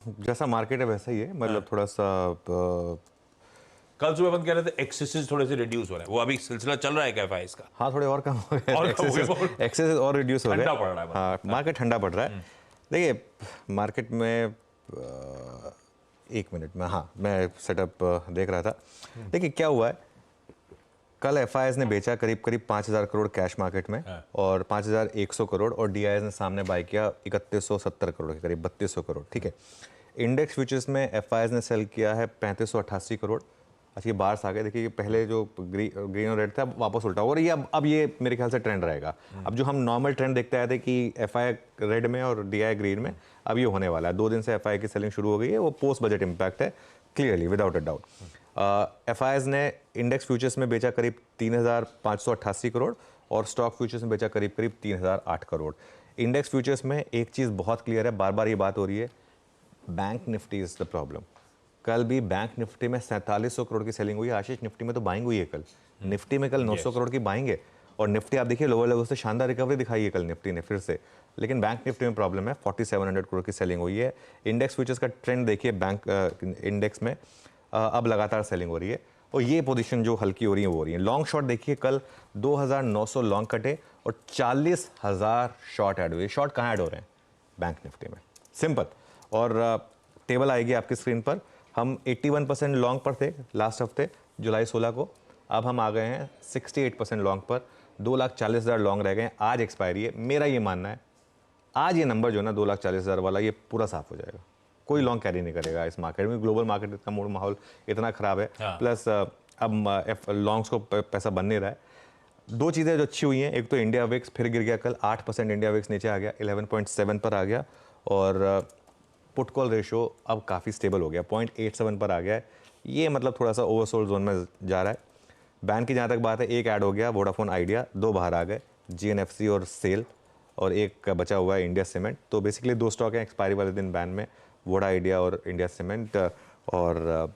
जैसा मार्केट है वैसा ही है, मतलब थोड़ा सा कल सुबह बंद कह रहे थे एक्सेसेस थोड़े से रिड्यूस हो रहे हैं, वो अभी सिलसिला चल रहा है क्या एफआईएस का? हाँ थोड़े और कम हो गए, और कम हो गए, एक्सेस और रिड्यूस हो गए। ठंडा पड़ रहा है हाँ मतलब। मार्केट ठंडा पड़ रहा है। देखिए मार्केट में एक मिनट में, हाँ मैं सेटअप देख रहा था। देखिए क्या हुआ है, कल एफआईएस ने बेचा करीब करीब 5,000 करोड़ कैश मार्केट में और 5,100 करोड़, और डीआईएस ने सामने बाय किया 3170 करोड़ के करीब 3200 करोड़। ठीक है, इंडेक्स फ्यूचर्स में एफआईएस ने सेल किया है 3588 करोड़। अच्छा ये बार्स आ गए, देखिए पहले जो ग्रीन और रेड था वापस उल्टा, और ये अब ये मेरे ख्याल से ट्रेंड रहेगा। अब जो हम नॉर्मल ट्रेंड देखते आए थे कि एफआई रेड में और डीआई ग्रीन में, अब ये होने वाला है। 2 दिन से एफआई की सेलिंग शुरू हो गई है, वो पोस्ट बजट इंपैक्ट है clearly without a doubt. FIS ने इंडेक्स फ्यूचर्स में बेचा करीब 3,588 करोड़ और स्टॉक फ्यूचर्स में बेचा करीब करीब 3,008 करोड़। इंडेक्स फ्यूचर्स में एक चीज़ बहुत क्लियर है, बार बार ये बात हो रही है, bank Nifty is the problem. कल भी बैंक निफ्टी में 4700 करोड़ की सेलिंग हुई है। आशीष निफ्टी में तो बाइंग हुई है कल, निफ्टी में कल 900 करोड़ की बाइंग है, और निफ्टी आप देखिए लोअर लेवल से शानदार रिकवरी दिखाई है कल निफ्टी ने फिर से। लेकिन बैंक निफ्टी में प्रॉब्लम है, 4700 करोड़ की सेलिंग हुई है। इंडेक्स फ्यूचर्स का ट्रेंड देखिए, बैंक इंडेक्स में अब लगातार सेलिंग हो रही है, और ये पोजीशन जो हल्की हो रही है वो हो रही है। लॉन्ग शॉट देखिए, कल 2900 लॉन्ग कटे और 40,000 शॉर्ट ऐड हुए। शॉर्ट कहाँ ऐड हो रहे हैं? बैंक निफ्टी में, सिंपल। और टेबल आएगी आपकी स्क्रीन पर। हम 81% लॉन्ग पर थे लास्ट हफ्ते जुलाई 16 को, अब हम आ गए हैं 68% लॉन्ग पर। 2,40,000 लॉन्ग रह गए। आज एक्सपायरी है, मेरा ये मानना है आज ये नंबर जो है ना 2,40,000 वाला, ये पूरा साफ हो जाएगा। कोई लॉन्ग कैरी नहीं करेगा इस मार्केट में, ग्लोबल मार्केट का मूड माहौल इतना ख़राब है। हाँ। प्लस अब लॉन्ग्स को पैसा बन नहीं रहा है। दो चीज़ें जो अच्छी हुई हैं, एक तो इंडिया विक्स फिर गिर गया कल 8%, इंडिया विक्स नीचे आ गया 11.7 पर आ गया, और पुट कॉल रेशो अब काफ़ी स्टेबल हो गया 0.87 पर आ गया है। ये मतलब थोड़ा सा ओवरसोल्ड जोन में जा रहा है। बैंक की जहाँ तक बात है, एक ऐड हो गया वोडाफोन आइडिया, 2 बाहर आ गए जीएनएफसी और सेल, और एक बचा हुआ है इंडिया सीमेंट। तो बेसिकली 2 स्टॉक हैं एक्सपायरी वाले दिन बैन में, वोडा आइडिया और इंडिया सीमेंट। और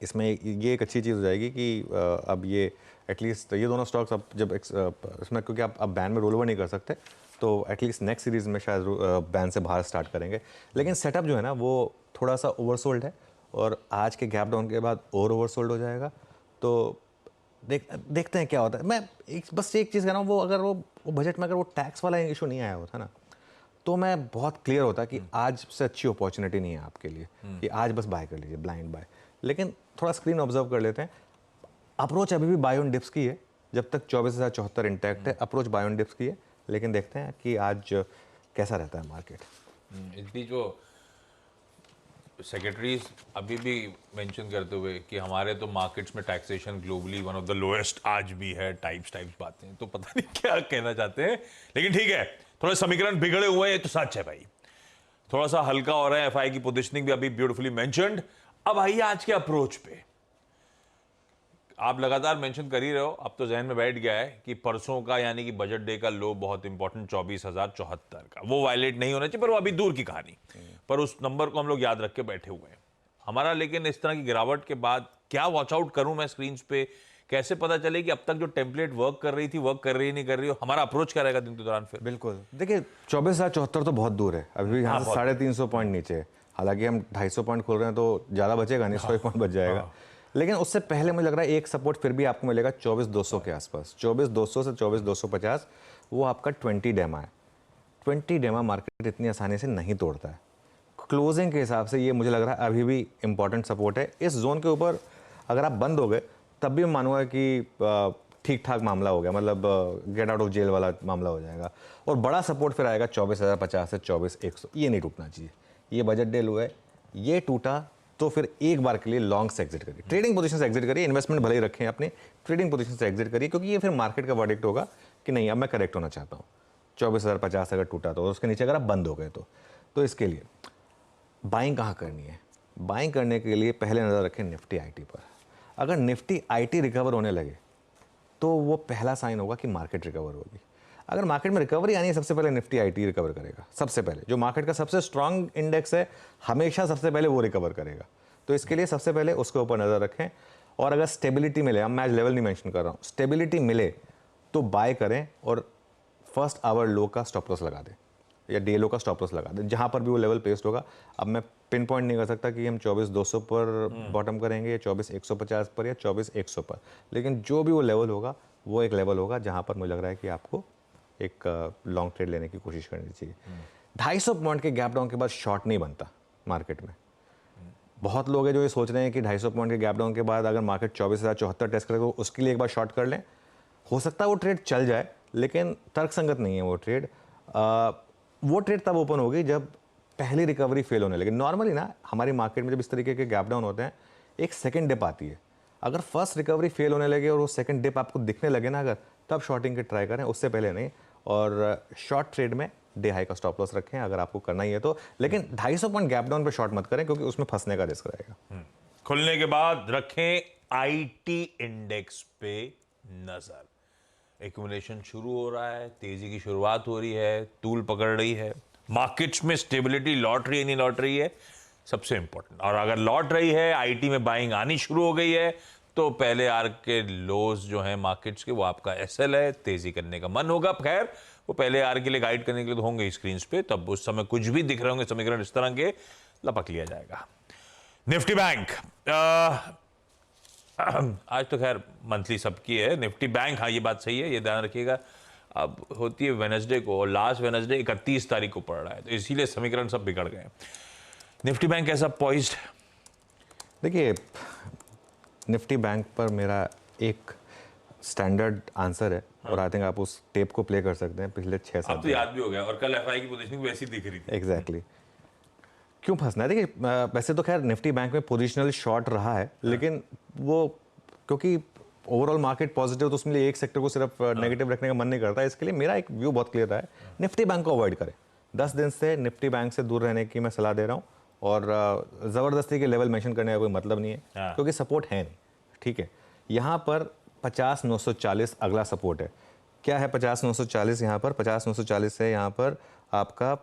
इसमें ये एक अच्छी चीज़ हो जाएगी कि अब ये एटलीस्ट ये दोनों स्टॉक्स अब जब इसमें, क्योंकि आप अब बैन में रोल ओवर नहीं कर सकते, तो एटलीस्ट नेक्स्ट सीरीज़ में शायद बैन से बाहर स्टार्ट करेंगे। लेकिन सेटअप जो है ना वो थोड़ा सा ओवरसोल्ड है, और आज के गैप डाउन के बाद और ओवरसोल्ड हो जाएगा। तो देखते हैं क्या होता है। मैं बस एक चीज़ कह रहा हूँ, वो अगर वो बजट में अगर वो टैक्स वाला इशू नहीं आया होता ना, तो मैं बहुत क्लियर होता कि आज से अच्छी अपॉर्चुनिटी नहीं है आपके लिए कि आज बस बाय कर लीजिए, ब्लाइंड बाय। लेकिन थोड़ा स्क्रीन ऑब्जर्व कर लेते हैं। अप्रोच अभी भी बाय ऑन डिप्स की है, जब तक 24,074 इंटैक्ट है, अप्रोच बाय ऑन डिप्स की है। लेकिन देखते हैं कि आज कैसा रहता है मार्केट। इस बीच वो सेक्रेटरीज अभी भी मेंशन करते हुए कि हमारे तो मार्केट्स में taxation globally one of the lowest आज भी है, टाइप्स बातें, तो पता नहीं क्या कहना चाहते हैं। लेकिन ठीक है, थोड़े समीकरण बिगड़े हुए हैं, ये तो सच है भाई। थोड़ा सा हल्का हो रहा है, एफआई की पोजीशनिंग भी अभी ब्यूटीफुली मेंशन्ड। अब आइए आज के अप्रोच पे। आप लगातार मेंशन कर ही रहे हो, अब तो जहन में बैठ गया है कि परसों का यानी कि बजट डे का लो बहुत इंपॉर्टेंट 24,074 का, वो वायलेट नहीं होना चाहिए, पर वो अभी दूर की कहानी। पर उस नंबर को हम लोग याद रख के बैठे हुए हैं हमारा। लेकिन इस तरह की गिरावट के बाद क्या वॉच आउट करूं मैं स्क्रीन पे? कैसे पता चले कि अब तक जो टेम्पलेट वर्क कर रही थी वर्क कर रही नहीं कर रही हो? हमारा अप्रोच क्या रहेगा दिन के दौरान फिर? बिल्कुल, देखिए 24,074 तो बहुत दूर है, अभी भी यहाँ से 350 पॉइंट नीचे है। हालांकि हम 250 पॉइंट खोल रहे हैं तो ज़्यादा बचेगा नहीं, 100 पॉइंट बच जाएगा। लेकिन उससे पहले मुझे लग रहा है एक सपोर्ट फिर भी आपको मिलेगा 24,200 के आसपास, 24,200 से 24,250, वो आपका 20 डेमा है। 20 डेमा मार्केट इतनी आसानी से नहीं तोड़ता है। क्लोजिंग के हिसाब से ये मुझे लग रहा है अभी भी इंपॉर्टेंट सपोर्ट है। इस जोन के ऊपर अगर आप बंद हो गए तब भी मैं मानूंगा कि ठीक ठाक मामला हो गया, मतलब गेट आउट ऑफ जेल वाला मामला हो जाएगा। और बड़ा सपोर्ट फिर आएगा 24,050 से 24,100, ये नहीं टूटना चाहिए। ये बजट डे लो है, ये टूटा तो फिर एक बार के लिए लॉन्ग से एग्जिट करिए, ट्रेडिंग पोजीशन से एग्जिट करिए। इन्वेस्टमेंट भले ही रखें अपनी, ट्रेडिंग पोजीशन से एग्जिट करिए, क्योंकि ये फिर मार्केट का वर्डिक्ट होगा कि नहीं अब मैं करेक्ट होना चाहता हूँ। 24,050 अगर टूटा तो, उसके नीचे अगर आप बंद हो गए तो इसके लिए बाइंग कहाँ करनी है? बाइंग करने के लिए पहले नज़र रखें निफ्टी आईटी पर। अगर निफ्टी आईटी रिकवर होने लगे तो वो पहला साइन होगा कि मार्केट रिकवर होगी। अगर मार्केट में रिकवरी आनी है, सबसे पहले निफ्टी आईटी रिकवर करेगा। सबसे पहले जो मार्केट का सबसे स्ट्रांग इंडेक्स है, हमेशा सबसे पहले वो रिकवर करेगा। तो इसके लिए सबसे पहले उसके ऊपर नज़र रखें। और अगर स्टेबिलिटी मिले, अब मैं आज लेवल नहीं मेंशन कर रहा हूँ, स्टेबिलिटी मिले तो बाय करें और फर्स्ट आवर लो का स्टॉप लॉस लगा दें। या डीएलओ का स्टॉप लॉस लगा दें, जहाँ पर भी वो लेवल पेस्ट होगा। अब मैं पिन पॉइंट नहीं कर सकता कि हम 24,200 पर बॉटम करेंगे या 24,150 पर या 24,100 पर, लेकिन जो भी वो लेवल होगा वो एक लेवल होगा जहाँ पर मुझे लग रहा है कि आपको एक लॉन्ग ट्रेड लेने की कोशिश करनी चाहिए। 250 पॉइंट के गैप डाउन के बाद शॉर्ट नहीं बनता मार्केट में। बहुत लोग हैं जो ये सोच रहे हैं कि 250 पॉइंट के गैप डाउन के बाद अगर मार्केट 24,074 टेस्ट करेगा उसके लिए एक बार शॉर्ट कर लें, हो सकता है वो ट्रेड चल जाए, लेकिन तर्कसंगत नहीं है वो ट्रेड। वो ट्रेड तब ओपन होगी जब पहली रिकवरी फेल होने लगे। नॉर्मली ना हमारी मार्केट में जब इस तरीके के गैप डाउन होते हैं एक सेकंड डिप आती है। अगर फर्स्ट रिकवरी फेल होने लगे और वो सेकंड डिप आपको दिखने लगे ना, अगर तब शॉर्टिंग के ट्राई करें, उससे पहले नहीं। और शॉर्ट ट्रेड में डे हाई का स्टॉप लॉस रखें अगर आपको करना ही है तो, लेकिन 250 पॉइंट गैप डाउन पे शॉर्ट मत करें क्योंकि उसमें फंसने का रिस्क रहेगा। खुलने के बाद रखें आईटी इंडेक्स पे नजर। एक्यूमुलेशन शुरू हो रहा है, तेजी की शुरुआत हो रही है, तूल पकड़ रही है, मार्केट्स में स्टेबिलिटी लौट रही है नहीं लौट रही है, सबसे इंपॉर्टेंट। और अगर लौट रही है, आईटी में बाइंग आनी शुरू हो गई है, तो पहले आर के लोज जो हैं मार्केट्स के वो आपका एसएल है, तेजी करने का मन होगा। खैर वो पहले आर के लिए गाइड करने के लिए तो होंगे स्क्रीन पे, तब उस समय कुछ भी दिख रहे होंगे समीकरण इस तरह के, लपक लिया जाएगा। निफ्टी बैंक आज तो खैर मंथली सबकी है। निफ्टी बैंक, हाँ ये बात सही है, ये ध्यान रखिएगा, अब होती है वेडनेसडे को और लास्ट वेडनेसडे 31 तारीख को पड़ रहा है, तो इसीलिए समीकरण सब बिगड़ गए। निफ्टी बैंक कैसा पॉइज्ड? देखिए निफ्टी बैंक पर मेरा एक स्टैंडर्ड आंसर है और आई थिंक आप उस टेप को प्ले कर सकते हैं पिछले 6 साल। अब तो याद भी हो गया, और कल एफआई की पोजीशनिंग वैसी दिख रही थी। एग्जैक्टली क्यों फंसना है? देखिए वैसे तो खैर निफ्टी बैंक में पोजिशनल शॉर्ट रहा है, लेकिन वो क्योंकि ओवरऑल मार्केट पॉजिटिव तो उसमें एक सेक्टर को सिर्फ नेगेटिव रखने का मन नहीं करता, इसके लिए मेरा एक व्यू बहुत क्लियर रहा है, निफ्टी बैंक को अवॉइड करें। 10 दिन से निफ्टी बैंक से दूर रहने की मैं सलाह दे रहा हूँ, और ज़बरदस्ती के लेवल मेंशन करने का कोई मतलब नहीं है क्योंकि सपोर्ट है नहीं। ठीक है, यहाँ पर 50,940 अगला सपोर्ट है। क्या है 50,940? यहाँ पर 50,940 है यहाँ पर आपका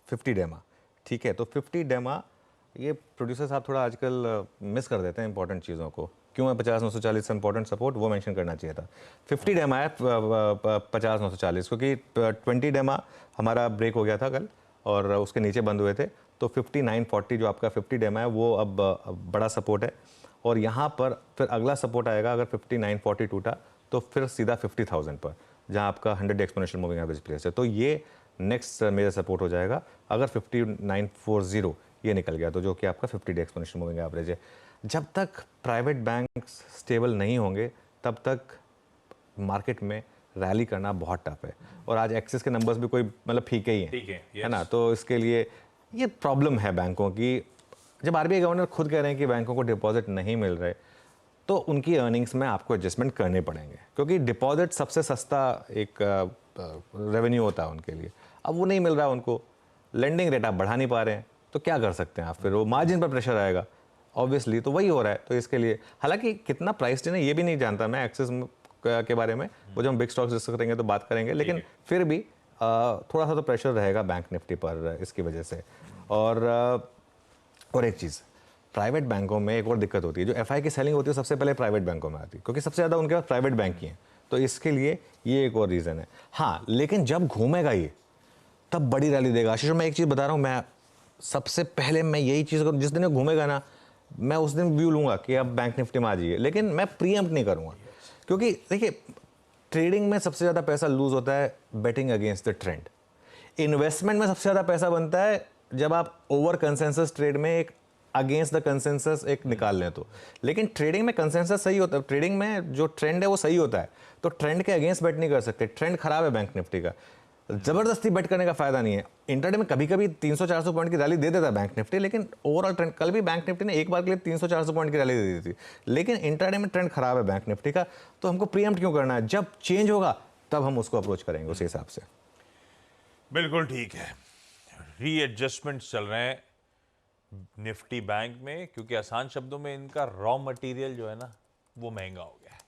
50 डेमा। ठीक है, तो 50 डेमा ये प्रोड्यूसर साहब थोड़ा आजकल मिस कर देते हैं इंपॉर्टेंट चीज़ों को। क्यों है 50,940 से इंपॉर्टेंट सपोर्ट, वो मेंशन करना चाहिए था। 50 डेमा है 50,940, क्योंकि 20 डेमा हमारा ब्रेक हो गया था कल और उसके नीचे बंद हुए थे, तो 5940 जो आपका 50 डेमा है वो अब बड़ा सपोर्ट है। और यहाँ पर फिर अगला सपोर्ट आएगा अगर 5940 टूटा तो फिर सीधा 50,000 पर, जहाँ आपका 100 एक्सपोनेंशियल मूविंग एवरेज प्लेस है, तो ये नेक्स्ट मेजर सपोर्ट हो जाएगा अगर 5940 ये निकल गया तो, जो कि आपका 50 डे एक्सपोनेंशियल मूविंग एवरेज है। जब तक प्राइवेट बैंक स्टेबल नहीं होंगे तब तक मार्केट में रैली करना बहुत टफ है। और आज एक्सिस के नंबर्स भी कोई मतलब फीके ही हैं, है ना, तो इसके लिए ये प्रॉब्लम है बैंकों की। जब आरबीआई गवर्नर खुद कह रहे हैं कि बैंकों को डिपॉजिट नहीं मिल रहे, तो उनकी अर्निंग्स में आपको एडजस्टमेंट करने पड़ेंगे, क्योंकि डिपॉजिट सबसे सस्ता एक रेवेन्यू होता है उनके लिए। अब वो नहीं मिल रहा है उनको, लेंडिंग रेट आप बढ़ा नहीं पा रहे हैं, तो क्या कर सकते हैं आप? फिर वो मार्जिन पर प्रेशर आएगा ऑब्वियसली, तो वही हो रहा है। तो इसके लिए हालांकि कितना प्राइस है ये भी नहीं जानता मैं एक्सिस के बारे में, वो जब हम बिग स्टॉक्स डिस्कस करेंगे तो बात करेंगे, लेकिन फिर भी थोड़ा सा तो प्रेशर रहेगा बैंक निफ्टी पर इसकी वजह से। और एक चीज़, प्राइवेट बैंकों में एक और दिक्कत होती है, जो एफआई की सेलिंग होती है सबसे पहले प्राइवेट बैंकों में आती है, क्योंकि सबसे ज़्यादा उनके पास प्राइवेट बैंक ही हैं, तो इसके लिए ये एक और रीज़न है। हाँ, लेकिन जब घूमेगा ये तब बड़ी रैली देगा। आशीष, मैं एक चीज़ बता रहा हूँ, मैं सबसे पहले मैं यही चीज़ करूँ, जिस दिन ये घूमेगा ना मैं उस दिन व्यू लूँगा कि अब बैंक निफ्टी में आ जाइए, लेकिन मैं प्रीएम्प्ट नहीं करूँगा, क्योंकि देखिए ट्रेडिंग में सबसे ज़्यादा पैसा लूज होता है betting against the trend. Investment में सबसे ज़्यादा पैसा बनता है जब आप ओवर कंसेंसस ट्रेड में एक अगेंस्ट द कंसेंसस एक निकाल लें तो। लेकिन ट्रेडिंग में कंसेंसस सही होता है, ट्रेडिंग में जो ट्रेंड है वो सही होता है, तो ट्रेंड के अगेंस्ट बेट नहीं कर सकते। ट्रेंड खराब है बैंक निफ्टी का, जबरदस्ती बेट करने का फायदा नहीं है। इंटरडे में कभी कभी 300-400 पॉइंट की रैली दे देता है बैंक निफ्टी, लेकिन ओवरऑल ट्रेंड, कल भी बैंक निफ्टी ने एक बार के लिए 300-400 पॉइंट की रैली दे दी थी, लेकिन इंटरडे में ट्रेंड खराब है बैंक निफ्टी का। तो हमको प्रीएम्प्ट क्यों करना है? जब चेंज होगा तब हम उसको अप्रोच करेंगे उस हिसाब से। बिल्कुल ठीक है, रीएडजस्टमेंट चल रहे हैं निफ्टी बैंक में, क्योंकि आसान शब्दों में इनका रॉ मटेरियल जो है ना वो महंगा हो गया है,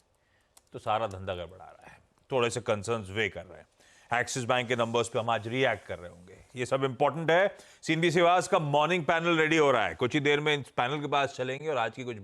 तो सारा धंधा गड़बड़ा रहा है, थोड़े से कंसर्न्स वे कर रहे हैं। एक्सिस बैंक के नंबर्स पे हम आज रिएक्ट कर रहे होंगे, ये सब इंपॉर्टेंट है। सीएनबी सेवास का मॉर्निंग पैनल रेडी हो रहा है, कुछ ही देर में इस पैनल के पास चलेंगे और आज की कुछ